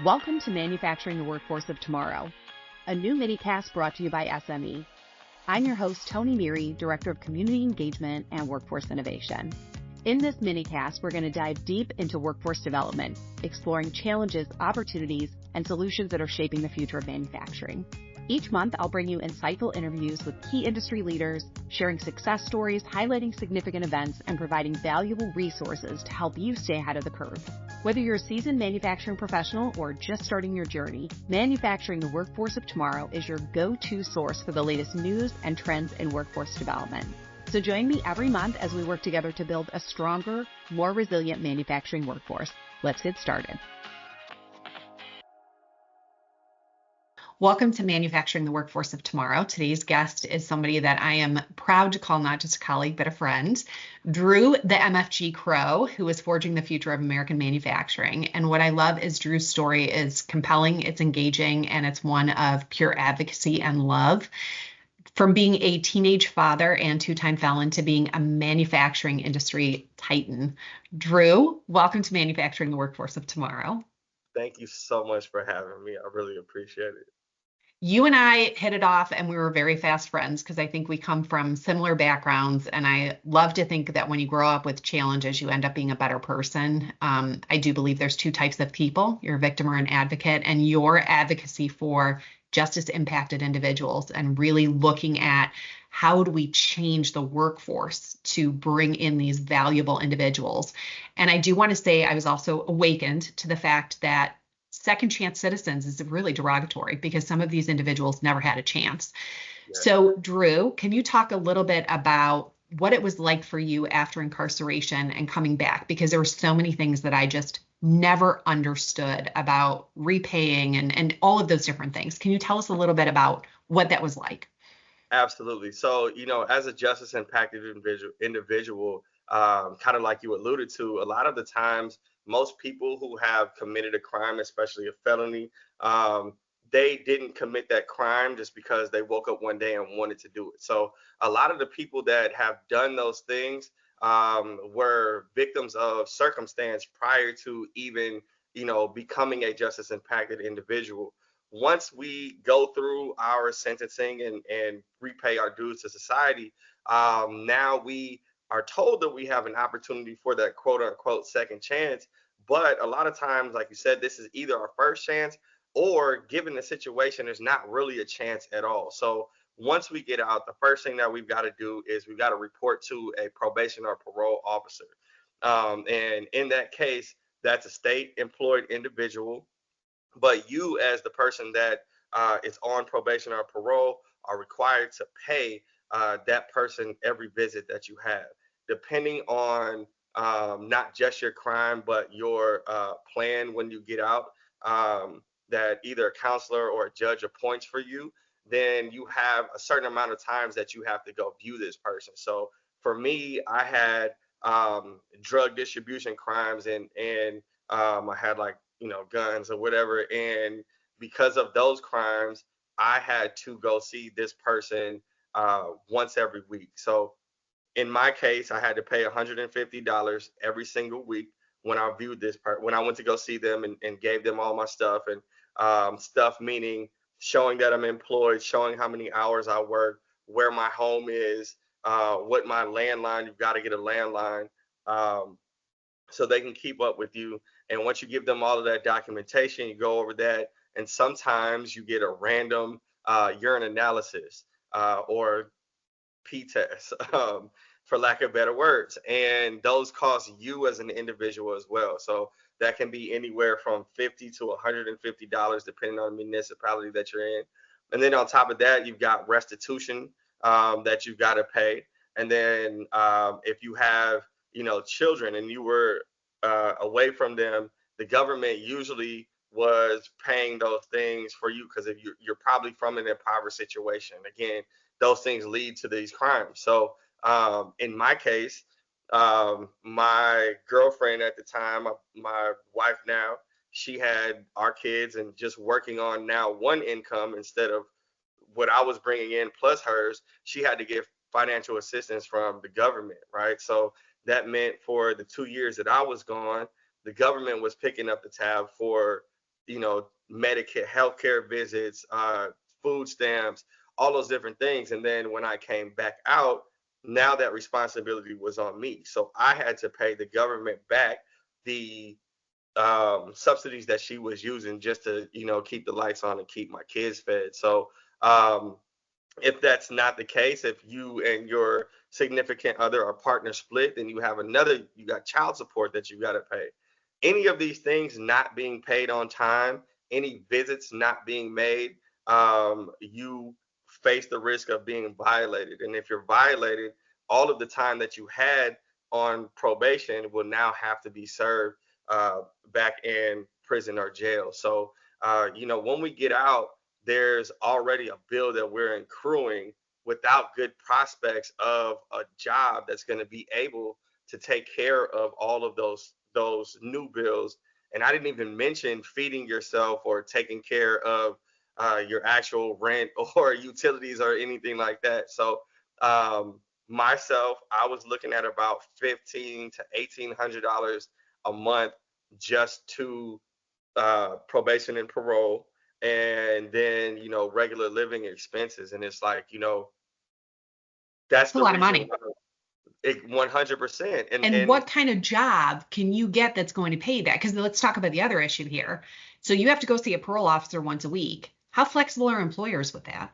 Welcome to Manufacturing the Workforce of Tomorrow, a new minicast brought to you by SME. I'm your host, Toni Neary, Director of Community Engagement and Workforce Innovation. In this minicast, we're going to dive deep into workforce development, exploring challenges, opportunities, and solutions that are shaping the future of manufacturing. Each month, I'll bring you insightful interviews with key industry leaders, sharing success stories, highlighting significant events, and providing valuable resources to help you stay ahead of the curve. Whether you're a seasoned manufacturing professional or just starting your journey, Manufacturing the Workforce of Tomorrow is your go-to source for the latest news and trends in workforce development. So join me every month as we work together to build a stronger, more resilient manufacturing workforce. Let's get started. Welcome to Manufacturing the Workforce of Tomorrow. Today's guest is somebody that I am proud to call not just a colleague, but a friend, Drew, the MFG Crowe, who is forging the future of American manufacturing. And what I love is Drew's story is compelling, it's engaging, and it's one of pure advocacy and love. From being a teenage father and two-time felon to being a manufacturing industry titan. Drew, welcome to Manufacturing the Workforce of Tomorrow. Thank you so much for having me. I really appreciate it. You and I hit it off and we were very fast friends because I think we come from similar backgrounds. And I love to think that when you grow up with challenges, you end up being a better person. I do believe there's two types of people. You're a victim or an advocate, and your advocacy for justice impacted individuals and really looking at how do we change the workforce to bring in these valuable individuals. And I do want to say I was also awakened to the fact that second chance citizens is really derogatory because some of these individuals never had a chance. Yeah. So Drew, can you talk a little bit about what it was like for you after incarceration and coming back? Because there were so many things that I just never understood about repaying and all of those different things. Can you tell us a little bit about what that was like? Absolutely. So, as a justice impacted individual, kind of like you alluded to, a lot of the times, most people who have committed a crime, especially a felony, they didn't commit that crime just because they woke up one day and wanted to do it. So a lot of the people that have done those things were victims of circumstance prior to even, becoming a justice impacted individual. Once we go through our sentencing and repay our dues to society, now we are told that we have an opportunity for that quote unquote second chance. But a lot of times, like you said, this is either our first chance or given the situation, there's not really a chance at all. So once we get out, the first thing that we've got to do is we've got to report to a probation or parole officer. And in that case, that's a state employed individual. But you, as the person that is on probation or parole, are required to pay that person every visit that you have, depending on not just your crime, but your plan when you get out, that either a counselor or a judge appoints for you. Then you have a certain amount of times that you have to go view this person. So for me, I had drug distribution crimes and I had like guns or whatever. And because of those crimes, I had to go see this person once every week. So in my case, I had to pay $150 every single week when I viewed this part, when I went to go see them and gave them all my stuff and stuff, meaning showing that I'm employed, showing how many hours I work, where my home is, what my landline, you've got to get a landline. So they can keep up with you. And once you give them all of that documentation, you go over that. And sometimes you get a random urine analysis or P-test, for lack of better words. And those cost you as an individual as well. So that can be anywhere from $50 to $150, depending on the municipality that you're in. And then on top of that, you've got restitution that you've got to pay. And then if you have children and you were away from them, the government usually was paying those things for you because you're probably from an impoverished situation. Again, those things lead to these crimes. So in my case, my girlfriend at the time, my wife now, she had our kids and just working on now one income instead of what I was bringing in plus hers. She had to get financial assistance from the government, right? So that meant for the 2 years that I was gone, the government was picking up the tab for Medicare, healthcare visits, food stamps, all those different things. And then when I came back out, now that responsibility was on me. So I had to pay the government back the subsidies that she was using just to, keep the lights on and keep my kids fed. So um, if that's not the case, if you and your significant other or partner split, then you got child support that you got to pay. Any of these things not being paid on time, any visits not being made, you face the risk of being violated. And if you're violated, all of the time that you had on probation will now have to be served uh, back in prison or jail. So, when we get out, there's already a bill that we're accruing without good prospects of a job that's going to be able to take care of all of those new bills. And I didn't even mention feeding yourself or taking care of your actual rent or utilities or anything like that. So myself, I was looking at about $1,500 to $1,800 a month just to probation and parole, and then regular living expenses. And it's like, that's It's a the lot of reason money. why 100%. And And what kind of job can you get that's going to pay that? Because let's talk about the other issue here. So you have to go see a parole officer once a week. How flexible are employers with that?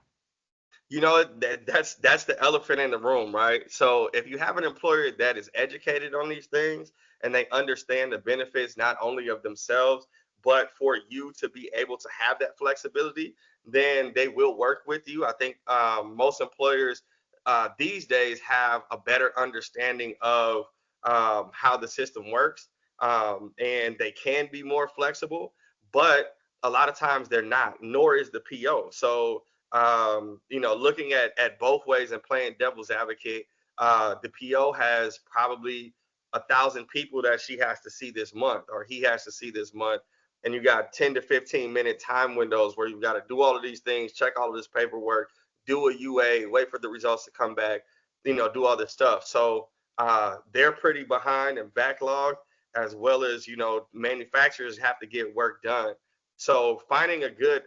that's the elephant in the room, right? So if you have an employer that is educated on these things and they understand the benefits not only of themselves but for you to be able to have that flexibility, then they will work with you. I think most employers these days have a better understanding of how the system works, and they can be more flexible, but a lot of times they're not, nor is the PO. So looking at both ways and playing devil's advocate, the PO has probably 1,000 people that she has to see this month or he has to see this month. And you got 10 to 15-minute time windows where you've got to do all of these things, check all of this paperwork, do a UA, wait for the results to come back, do all this stuff. So they're pretty behind and backlogged, as well as, manufacturers have to get work done. So finding a good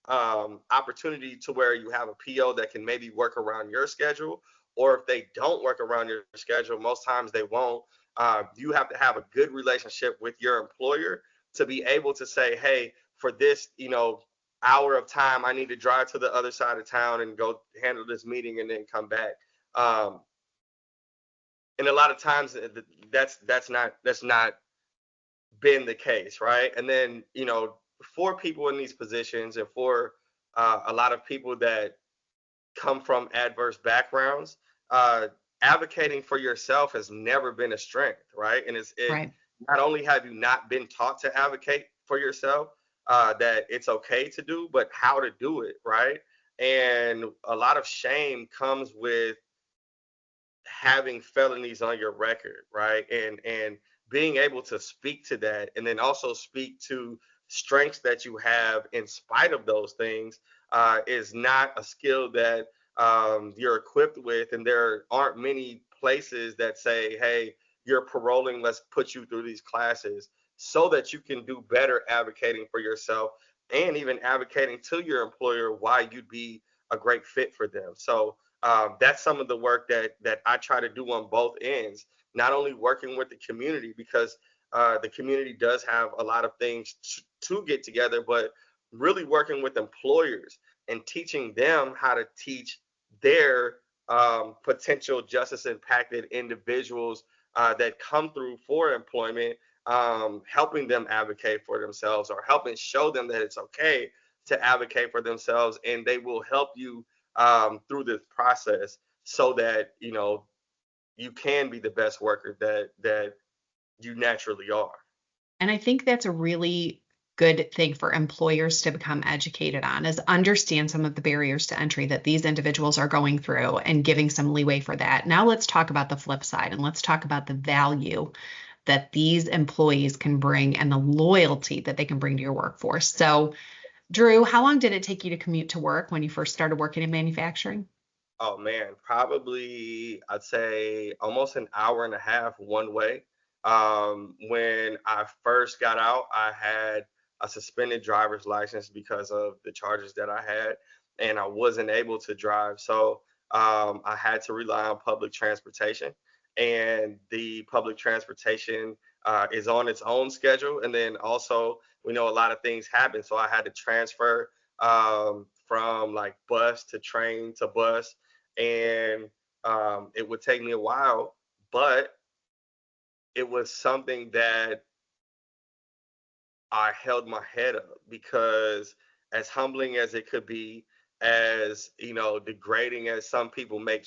opportunity to where you have a PO that can maybe work around your schedule, or if they don't work around your schedule, most times they won't. You have to have a good relationship with your employer to be able to say, hey, for this, hour of time, I need to drive to the other side of town and go handle this meeting and then come back. Um, and a lot of times that's not been the case, right? And then, for people in these positions and for a lot of people that come from adverse backgrounds, uh, advocating for yourself has never been a strength, right? And it Right. not only have you not been taught to advocate for yourself, that it's okay to do, but how to do it, right? And a lot of shame comes with having felonies on your record, right? And being able to speak to that, and then also speak to strengths that you have in spite of those things, is not a skill that you're equipped with. And there aren't many places that say, hey, you're paroling, let's put you through these classes so that you can do better advocating for yourself and even advocating to your employer why you'd be a great fit for them. So that's some of the work that I try to do on both ends. Not only working with the community, because the community does have a lot of things to get together, but really working with employers and teaching them how to teach their potential justice impacted individuals that come through for employment, helping them advocate for themselves or helping show them that it's okay to advocate for themselves, and they will help you through this process so that you can be the best worker that you naturally are. And I think that's a really good thing for employers to become educated on is understand some of the barriers to entry that these individuals are going through and giving some leeway for that. Now let's talk about the flip side and let's talk about the value that these employees can bring and the loyalty that they can bring to your workforce. So, Drew, how long did it take you to commute to work when you first started working in manufacturing? Oh man, probably I'd say almost an hour and a half one way. When I first got out, I had a suspended driver's license because of the charges that I had, and I wasn't able to drive. So I had to rely on public transportation, and the public transportation is on its own schedule. And then also, we know a lot of things happen. So I had to transfer from like bus to train to bus. And it would take me a while, but it was something that I held my head up because, as humbling as it could be, as degrading as some people make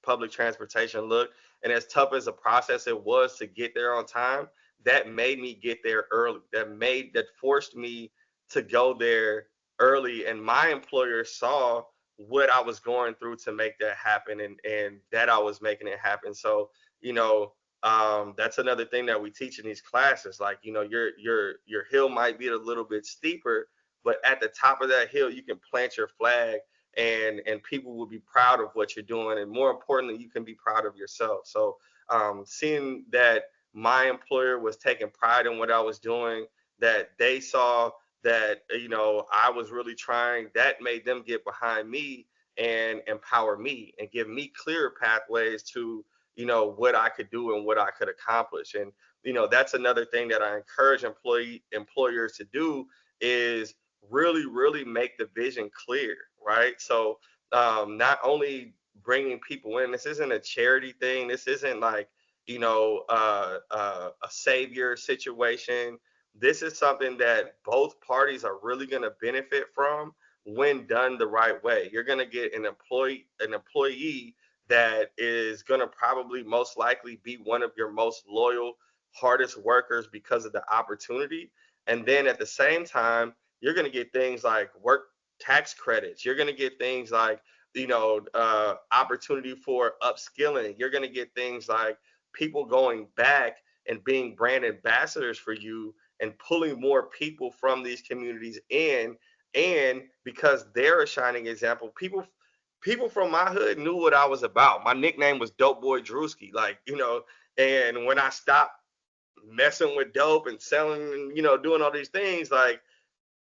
public transportation look, and as tough as a process it was to get there on time, that made me get there early. That forced me to go there early, and my employer saw what I was going through to make that happen, and that I was making it happen. So, you know, that's another thing that we teach in these classes. Like, your hill might be a little bit steeper, but at the top of that hill, you can plant your flag, and people will be proud of what you're doing, and more importantly, you can be proud of yourself. So, seeing that my employer was taking pride in what I was doing, that they saw that I was really trying, that made them get behind me and empower me and give me clearer pathways to what I could do and what I could accomplish. And that's another thing that I encourage employers to do, is really really make the vision clear, right? So not only bringing people in, this isn't a charity thing, this isn't like a savior situation. This is something that both parties are really going to benefit from when done the right way. You're going to get an employee that is going to probably most likely be one of your most loyal, hardest workers because of the opportunity. And then at the same time, you're going to get things like work tax credits. You're going to get things like, opportunity for upskilling. You're going to get things like people going back and being brand ambassadors for you and pulling more people from these communities in. And because they're a shining example, people from my hood knew what I was about. My nickname was Dope Boy Drewski, and when I stopped messing with dope and selling and doing all these things, like,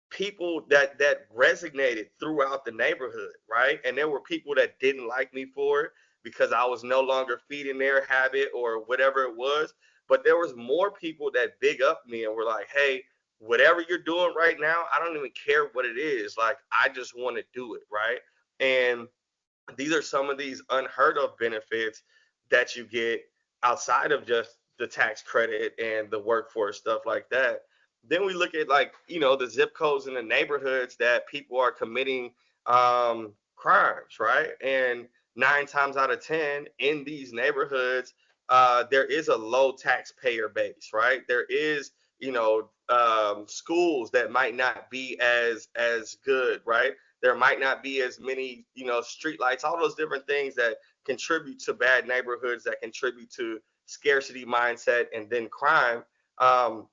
people that resonated throughout the neighborhood, right? And there were people that didn't like me for it because I was no longer feeding their habit or whatever it was. But there was more people that big up me and were like, hey, whatever you're doing right now, I don't even care what it is. Like, I just want to do it, right? And these are some of these unheard of benefits that you get outside of just the tax credit and the workforce stuff like that. Then we look at, like, the zip codes in the neighborhoods that people are committing crimes, right? And 9 times out of 10 in these neighborhoods, there is a low taxpayer base, right? There is, schools that might not be as good, right? There might not be as many, street lights, all those different things that contribute to bad neighborhoods, that contribute to scarcity mindset and then crime.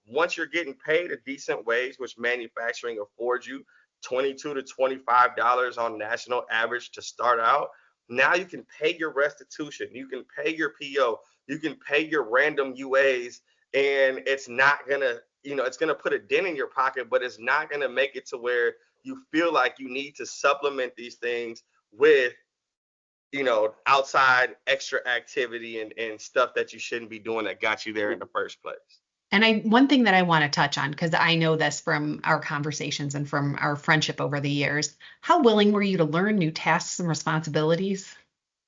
Once you're getting paid a decent wage, which manufacturing affords you, $22 to $25 on national average to start out, now you can pay your restitution, you can pay your PO, you can pay your random UAs, and it's not gonna, it's gonna put a dent in your pocket, but it's not gonna make it to where you feel like you need to supplement these things with outside extra activity and stuff that you shouldn't be doing that got you there in the first place. And one thing that I want to touch on, because I know this from our conversations and from our friendship over the years, how willing were you to learn new tasks and responsibilities?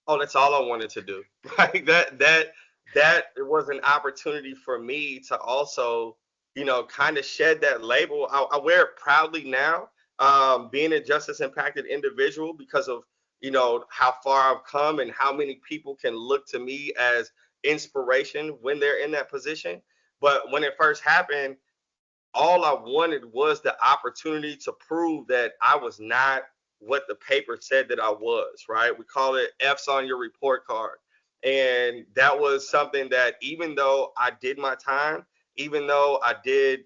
Oh, that's all I wanted to do. Like, that was an opportunity for me to also, kind of shed that label. I wear it proudly now, being a justice impacted individual, because of, how far I've come and how many people can look to me as inspiration when they're in that position. But when it first happened, all I wanted was the opportunity to prove that I was not what the paper said that I was, right? We call it F's on your report card. And that was something that, even though I did my time, even though I did,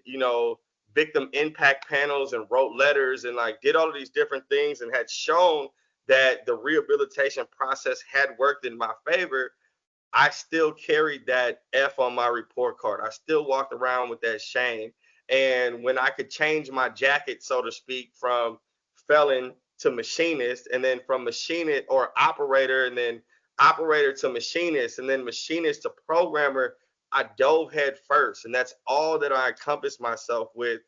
victim impact panels and wrote letters and like did all of these different things and had shown that the rehabilitation process had worked in my favor, I still carried that F on my report card. I still walked around with that shame. And when I could change my jacket, so to speak, from felon to machinist, and then from machinist or operator, and then operator to machinist, and then machinist to programmer, I dove head first. And that's all that I encompassed myself with,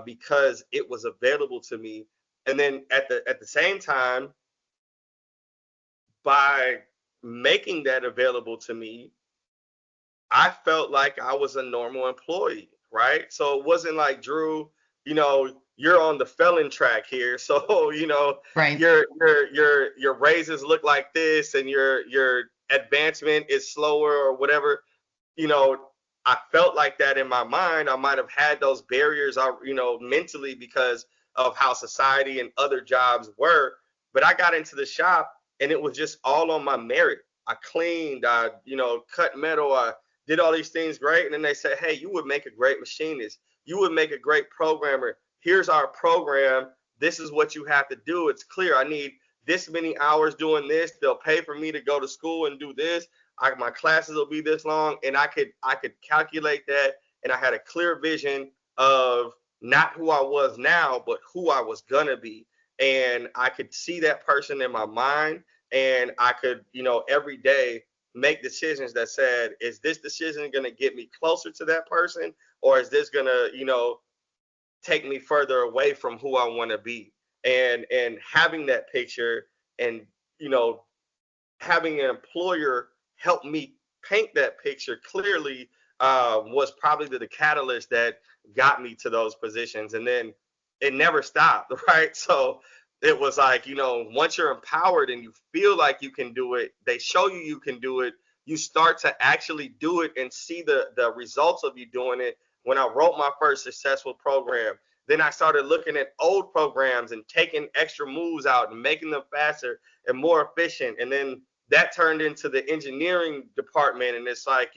because it was available to me. And then at the same time, by making that available to me, I felt like I was a normal employee, right? So it wasn't like, Drew, you're on the felon track here, so Right. your raises look like this, and your advancement is slower or whatever. you know, I felt like that in my mind. I might have had those barriers, mentally, because of how society and other jobs were. But I got into the shop, and it was just all on my merit. I cleaned, cut metal, I did all these things great. And then they said, hey, you would make a great machinist. You would make a great programmer. Here's our program. This is what you have to do. It's clear. I need this many hours doing this. They'll pay for me to go to school and do this. My classes will be this long, and I could calculate that, and I had a clear vision of not who I was now, but who I was gonna be, and I could see that person in my mind, and I could, every day make decisions that said, is this decision gonna get me closer to that person, or is this gonna, take me further away from who I want to be? And having that picture, and you know having an employer help me paint that picture clearly, was probably the catalyst that got me to those positions. And then it never stopped, right? So it was like, once you're empowered and you feel like you can do it, they show you you can do it, you start to actually do it and see the results of you doing it. When I wrote my first successful program, then I started looking at old programs and taking extra moves out and making them faster and more efficient. And then that turned into the engineering department. And it's like,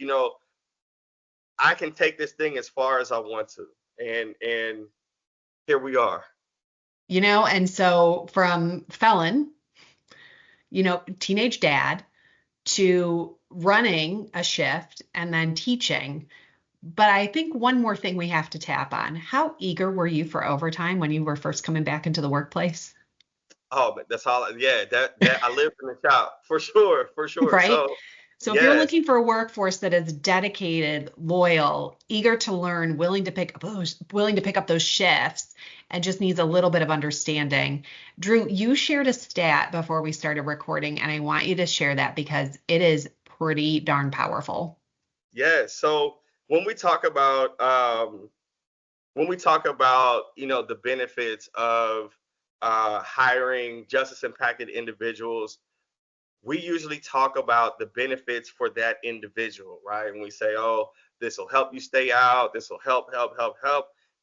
I can take this thing as far as I want to. And here we are. And so from felon, teenage dad, to running a shift and then teaching. But I think one more thing we have to tap on. How eager were you for overtime when you were first coming back into the workplace? Oh, but that's all. Yeah, that I lived in the shop for sure, for sure. Right? So So if you're yes, looking for a workforce that is dedicated, loyal, eager to learn, willing to pick up those shifts, and just needs a little bit of understanding. Drew, you shared a stat before we started recording, and I want you to share that because it is pretty darn powerful. yes. So when we talk about the benefits of hiring justice impacted individuals, we usually talk about the benefits for that individual, right? And we say, oh, this will help you stay out, this will help.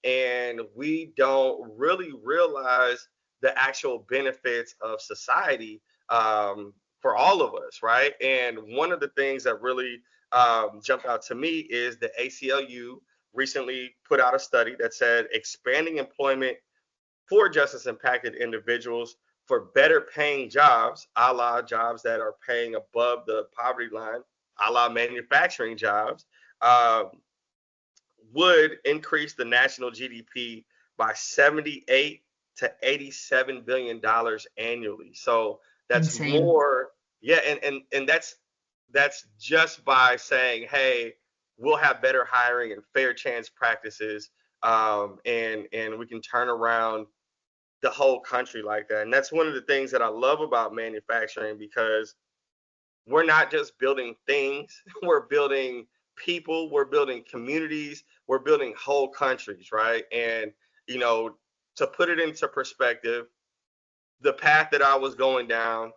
And we don't really realize the actual benefits of society, for all of us, right? And one of the things that really jumped out to me is the ACLU recently put out a study that said expanding employment for justice impacted individuals for better paying jobs, a la jobs that are paying above the poverty line, a la manufacturing jobs, uh, would increase the national GDP by 78 to 87 billion dollars annually. So that's Insane. more, yeah, and that's just by saying, hey, we'll have better hiring and fair chance practices, and we can turn around the whole country like that. And that's one of the things that I love about manufacturing, because we're not just building things, we're building people, we're building communities, we're building whole countries, right? And, you know, to put it into perspective, the path that I was going down,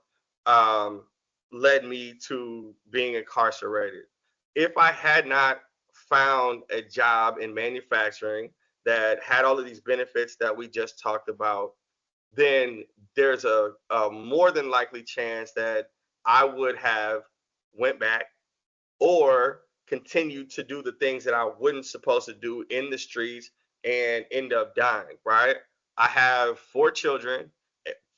um, led me to being incarcerated. If I had not found a job in manufacturing that had all of these benefits that we just talked about, then there's a more than likely chance that I would have went back or continued to do the things that I wasn't supposed to do in the streets and end up dying, right? I have 4 children,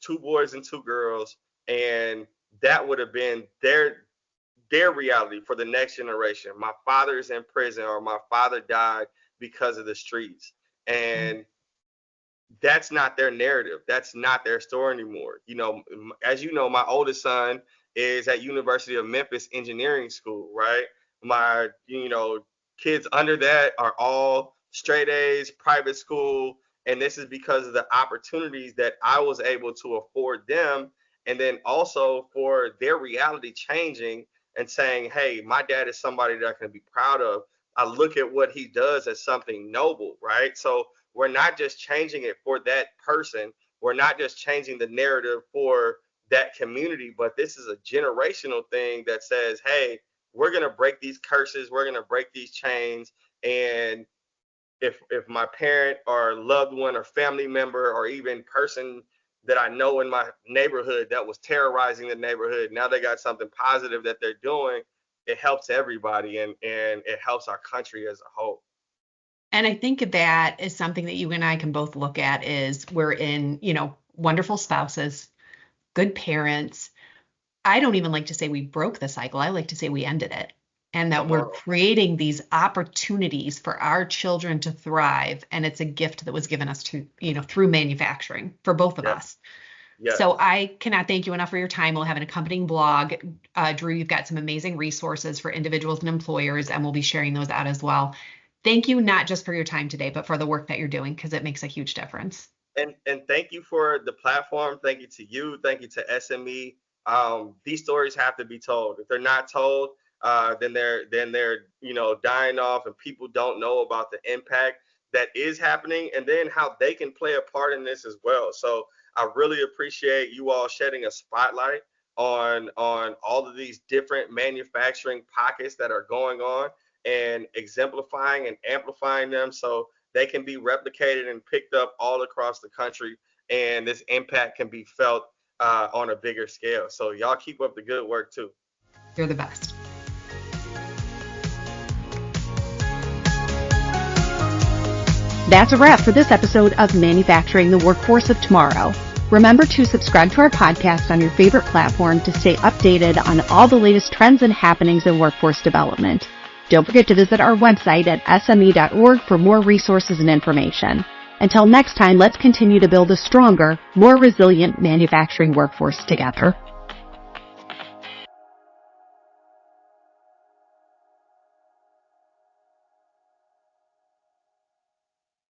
2 boys and 2 girls, and that would have been their reality for the next generation. My father's in prison, or my father died because of the streets. And that's not their narrative. That's not their story anymore. You know, as you know, my oldest son is at University of Memphis Engineering School, right? My, kids under that are all straight A's, private school, and this is because of the opportunities that I was able to afford them, and then also for their reality changing and saying, hey, my dad is somebody that I can be proud of. I look at what he does as something noble, right? So we're not just changing it for that person. We're not just changing the narrative for that community, but this is a generational thing that says, hey, we're going to break these curses. We're going to break these chains. And if my parent or loved one or family member or even person that I know in my neighborhood that was terrorizing the neighborhood, now they got something positive that they're doing, it helps everybody, and it helps our country as a whole. And I think that is something that you and I can both look at is we're in, wonderful spouses, good parents. I don't even like to say we broke the cycle. I like to say we ended it. And that we're creating these opportunities for our children to thrive. And it's a gift that was given us to, through manufacturing for both of us. Yeah. So I cannot thank you enough for your time. We'll have an accompanying blog. Drew, you've got some amazing resources for individuals and employers, and we'll be sharing those out as well. Thank you, not just for your time today, but for the work that you're doing, because it makes a huge difference. And thank you for the platform. Thank you to you. Thank you to SME. These stories have to be told. If they're not told, then they're dying off, and people don't know about the impact that is happening, and then how they can play a part in this as well. So I really appreciate you all shedding a spotlight on all of these different manufacturing pockets that are going on, and exemplifying and amplifying them so they can be replicated and picked up all across the country, and this impact can be felt on a bigger scale. So y'all keep up the good work too. You're the best. That's a wrap for this episode of Manufacturing the Workforce of Tomorrow. Remember to subscribe to our podcast on your favorite platform to stay updated on all the latest trends and happenings in workforce development. Don't forget to visit our website at sme.org for more resources and information. Until next time, let's continue to build a stronger, more resilient manufacturing workforce together.